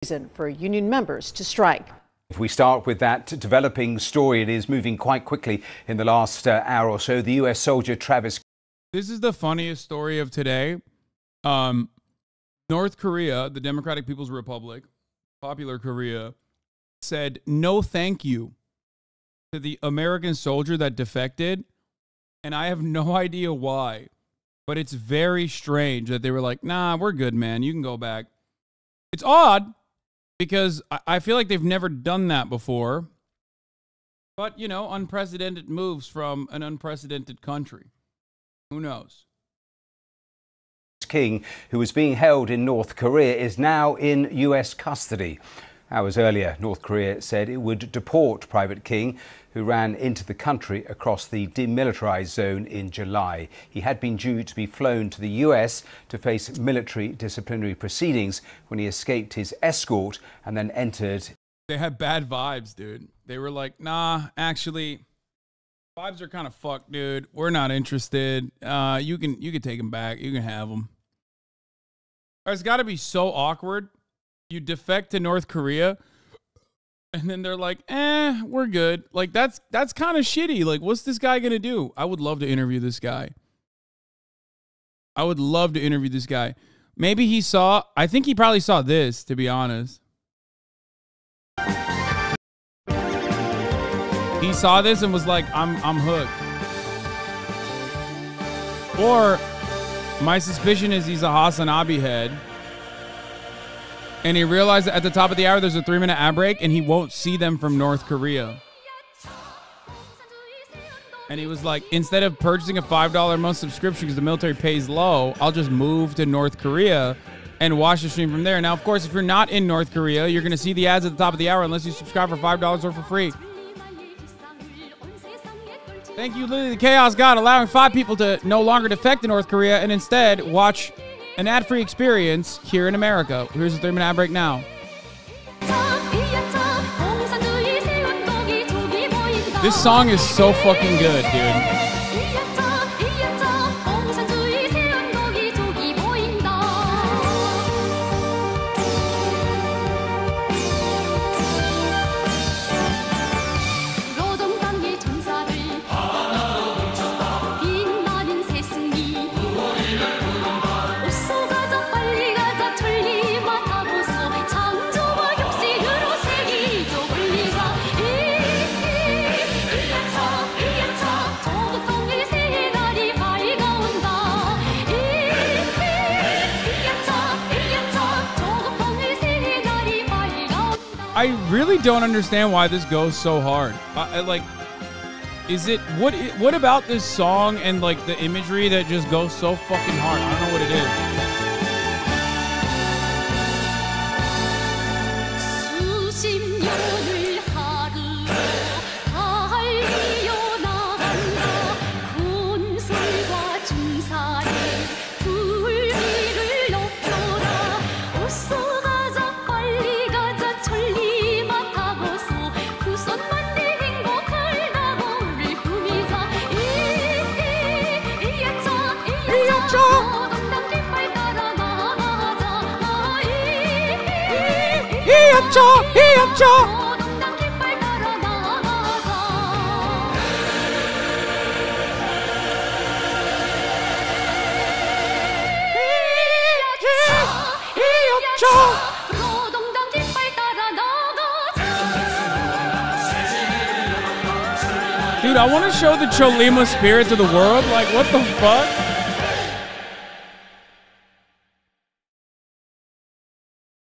reason for union members to strike. If we start with that developing story, it is moving quite quickly in the last hour or so. The U.S. soldier Travis. This is the funniest story of today. North Korea, the Democratic People's Republic, popular Korea, said no thank you to the American soldier that defected. And I have no idea why, but it's very strange that they were like, nah, we're good, man. You can go back. It's odd because I feel like they've never done that before. But, you know, unprecedented moves from an unprecedented country. Who knows? King, who was being held in North Korea, is now in U.S. custody. Hours earlier, North Korea said it would deport Private King, who ran into the country across the demilitarized zone in July. He had been due to be flown to the U.S. to face military disciplinary proceedings when he escaped his escort and then entered. They had bad vibes, dude. They were like, nah, actually, vibes are kind of fucked, dude. We're not interested. You can take him back. You can have him. It's got to be so awkward. You defect to North Korea, and then they're like, we're good. Like, that's kind of shitty. Like, what's this guy going to do? I would love to interview this guy. I would love to interview this guy. Maybe I think he probably saw this, to be honest. He saw this and was like, I'm hooked. Or my suspicion is he's a HasanAbi head. And he realized that at the top of the hour, there's a 3-minute ad break, and he won't see them from North Korea. And he was like, instead of purchasing a $5 a month subscription because the military pays low, I'll just move to North Korea and watch the stream from there. Now, of course, if you're not in North Korea, you're going to see the ads at the top of the hour unless you subscribe for $5 or for free. Thank you, Lily the Chaos God, allowing 5 people to no longer defect to North Korea and instead watch an ad-free experience here in America. Here's a 3-minute ad break now. This song is so fucking good, dude. I really don't understand why this goes so hard. Like, is it what about this song and like the imagery that just goes so fucking hard? I don't know what it is. Dude, I want to show the Cholima spirit to the world. Like, what the fuck?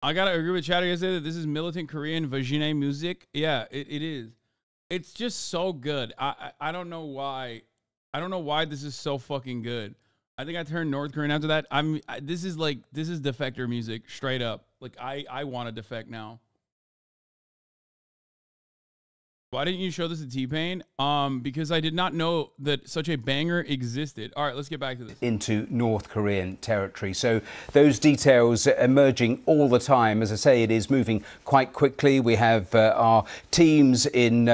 I gotta agree with Chatter yesterday that this is militant Korean vagine music. Yeah, it is. It's just so good. I don't know why. I don't know why this is so fucking good. I think I turned North Korean after that. This is defector music straight up. Like I want to defect now. Why didn't you show this to T-Pain? Because I did not know that such a banger existed. All right, let's get back to this. Into North Korean territory. So those details emerging all the time. As I say, it is moving quite quickly. We have our teams in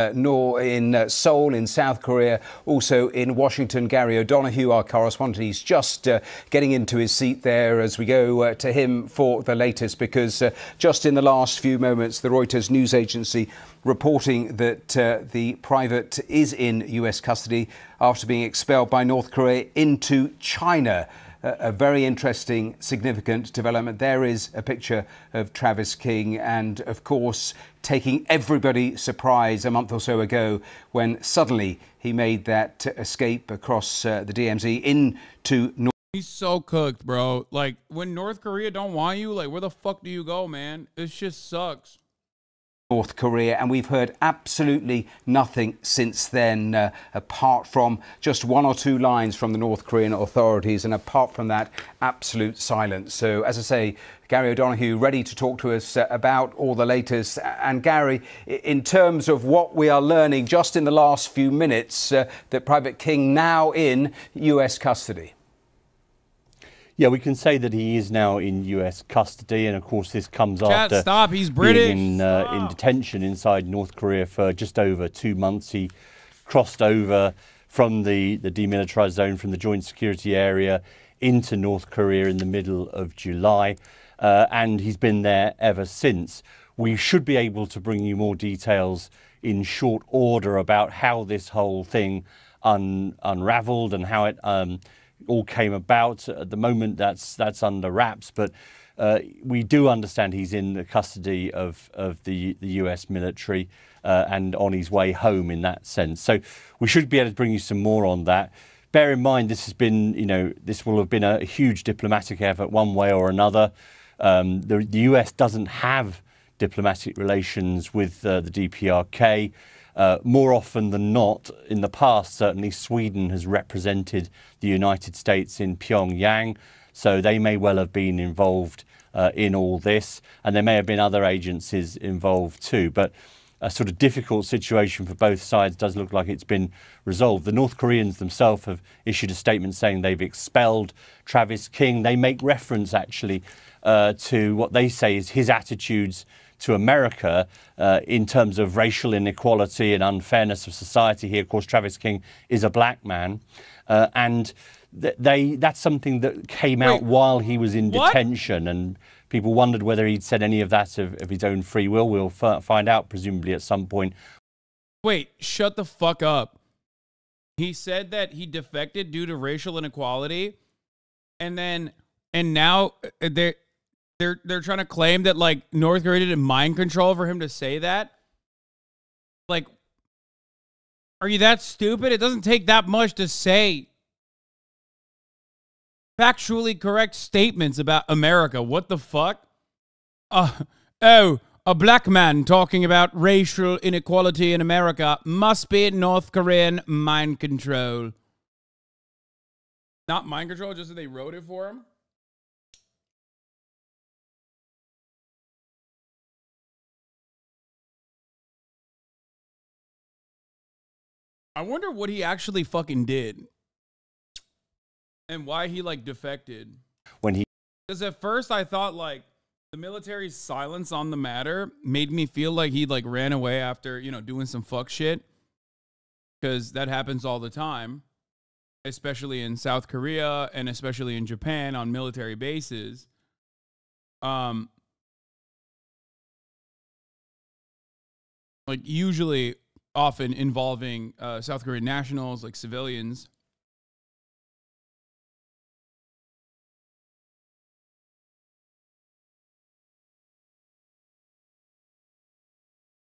Seoul, in South Korea, also in Washington. Gary O'Donoghue, our correspondent, he's just getting into his seat there as we go to him for the latest, because just in the last few moments, the Reuters news agency reporting that the private is in US custody after being expelled by North Korea into China. A very interesting, significant development. There is a picture of Travis King and, of course, taking everybody surprise a month or so ago when suddenly he made that escape across the DMZ into North. He's so cooked, bro. Like, when North Korea don't want you, like, where the fuck do you go, man? This just sucks. North Korea, and we've heard absolutely nothing since then, apart from just one or two lines from the North Korean authorities, and apart from that, absolute silence. So, as I say, Gary O'Donoghue ready to talk to us about all the latest. And Gary, in terms of what we are learning just in the last few minutes, that Private King now in US custody. Yeah, we can say that he is now in US custody, and of course this comes after stop. He's British. Being in detention inside North Korea for just over 2 months. He crossed over from the demilitarized zone, from the joint security area, into North Korea in the middle of July, and he's been there ever since. We should be able to bring you more details in short order about how this whole thing unraveled and how it all came about. At the moment, that's under wraps, but we do understand he's in the custody of the US military and on his way home in that sense. So we should be able to bring you some more on that. Bear in mind, this has been, this will have been a huge diplomatic effort one way or another. The US doesn't have diplomatic relations with the DPRK. More often than not, in the past, certainly, Sweden has represented the United States in Pyongyang, so they may well have been involved in all this, and there may have been other agencies involved too. But a sort of difficult situation for both sides does look like it's been resolved. The North Koreans themselves have issued a statement saying they've expelled Travis King. They make reference, actually, to what they say is his attitudes to America in terms of racial inequality and unfairness of society here. Of course, Travis King is a black man, and that's something that came out while he was in detention, and people wondered whether he'd said any of that of his own free will. We'll find out, presumably, at some point. Wait, shut the fuck up. He said that he defected due to racial inequality, and now they're trying to claim that, like, North Korea did mind control for him to say that. Like, are you that stupid? It doesn't take that much to say factually correct statements about America. What the fuck? A black man talking about racial inequality in America must be North Korean mind control. Not mind control, just that they wrote it for him. I wonder what he actually fucking did. And why he, like, defected. Because at first I thought, like, the military's silence on the matter made me feel like he, like, ran away after, doing some fuck shit. Because that happens all the time. Especially in South Korea and especially in Japan on military bases. Like, usually, often involving South Korean nationals, like civilians.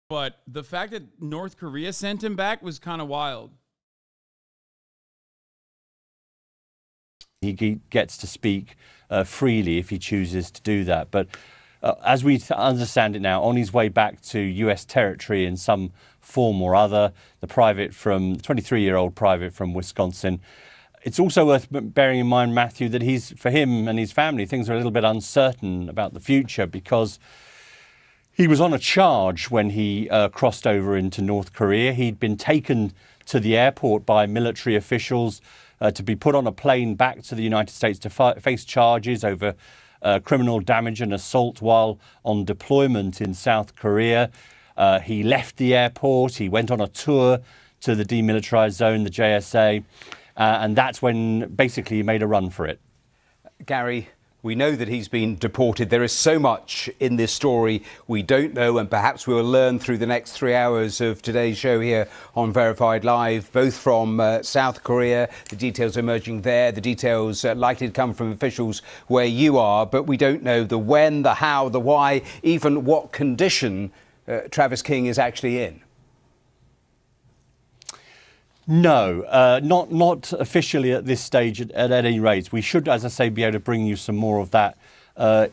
But the fact that North Korea sent him back was kind of wild. He gets to speak freely if he chooses to do that. But as we understand it now, on his way back to US territory in some form or other, the 23-year-old private from Wisconsin. It's also worth bearing in mind, Matthew, that for him and his family, things are a little bit uncertain about the future, because He was on a charge when he crossed over into North Korea. He'd been taken to the airport by military officials to be put on a plane back to the United States to face charges over criminal damage and assault while on deployment in South Korea. He left the airport. He went on a tour to the demilitarized zone, the JSA, and that's when basically he made a run for it. Gary, we know that he's been deported. There is so much in this story we don't know, and perhaps we will learn through the next 3 hours of today's show here on Verified Live, both from South Korea, the details emerging there, the details likely to come from officials where you are, but we don't know the when, the how, the why, even what condition Travis King is actually in. No, not officially at this stage at any rate. We should, as I say, be able to bring you some more of that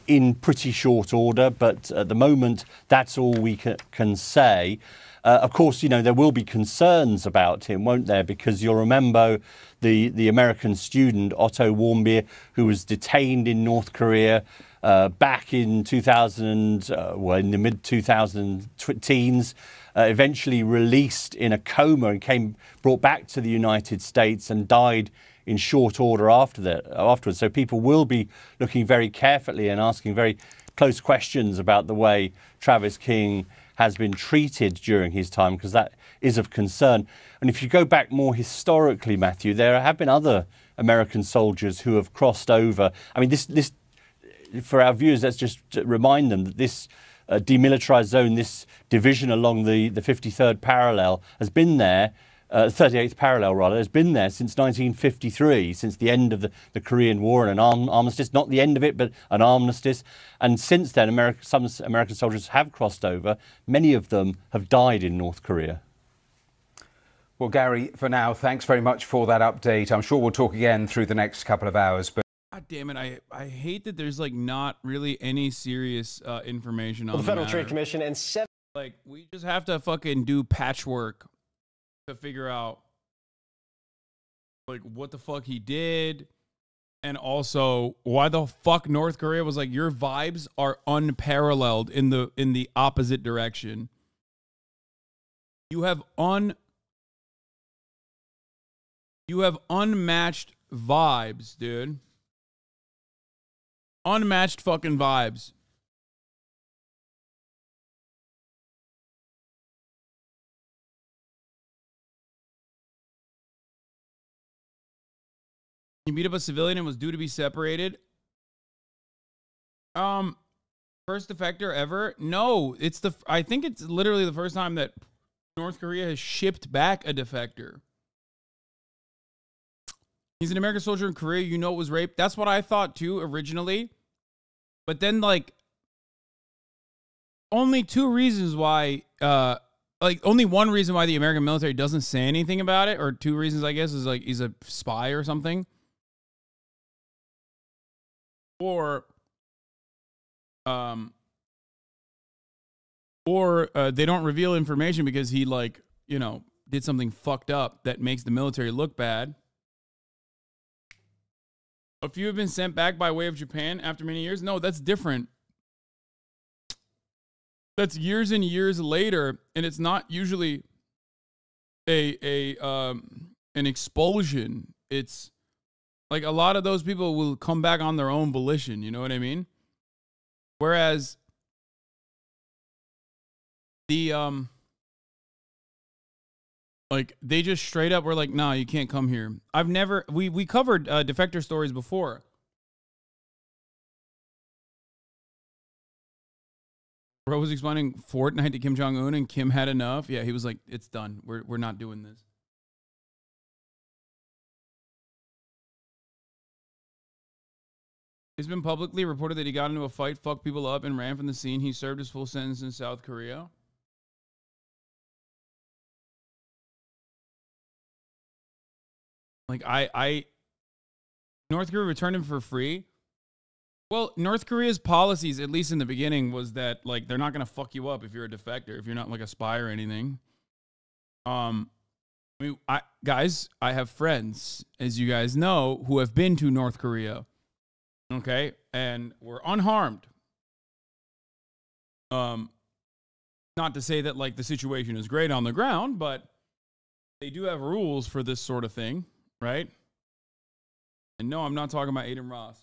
in pretty short order, but at the moment, that's all we can say. Of course, you know, there will be concerns about him, won't there? Because you'll remember the American student, Otto Warmbier, who was detained in North Korea back in 2000, well, in the mid-2000 teens, eventually released in a coma and brought back to the United States and died in short order afterwards. So people will be looking very carefully and asking very close questions about the way Travis King has been treated during his time, because that is of concern. And if you go back more historically, Matthew, there have been other American soldiers who have crossed over. I mean, this for our viewers, let's just remind them that this demilitarized zone, this division along the 53rd parallel, has been there, 38th parallel rather, has been there since 1953, since the end of the Korean War and an armistice, not the end of it, but an armistice. And since then, some American soldiers have crossed over. Many of them have died in North Korea. Well, Gary, for now, thanks very much for that update. I'm sure we'll talk again through the next couple of hours. But God damn it, I hate that there's like not really any serious information on the Federal matter. Trade Commission and like we just have to fucking do patchwork to figure out like what the fuck he did, and also why the fuck North Korea was like, your vibes are unparalleled in the opposite direction. You have unmatched vibes, dude. Unmatched fucking vibes. He beat up a civilian and was due to be separated. First defector ever? No, I think it's literally the first time that North Korea has shipped back a defector. He's an American soldier in Korea. You know it was rape. That's what I thought too originally. But then like only two reasons why, only one reason why the American military doesn't say anything about it, or two reasons I guess, is like he's a spy or something. Or they don't reveal information because he like, you know, did something fucked up that makes the military look bad. A few have been sent back by way of Japan after many years. No, that's different. That's years and years later, and it's not usually an expulsion. It's like a lot of those people will come back on their own volition, you know what I mean? Whereas the like they just straight up were like, nah, you can't come here. We covered defector stories before. Bro was explaining Fortnite to Kim Jong-un and Kim had enough. Yeah, he was like, it's done. We're not doing this. It's been publicly reported that he got into a fight, fucked people up, and ran from the scene. He served his full sentence in South Korea. Like, North Korea returned him for free. Well, North Korea's policies, at least in the beginning, was that, like, they're not going to fuck you up if you're a defector, if you're not, like, a spy or anything. I mean, guys, I have friends, as you guys know, who have been to North Korea. Okay? And were unharmed. Not to say that like the situation is great on the ground, but they do have rules for this sort of thing, right? And no, I'm not talking about Aiden Ross.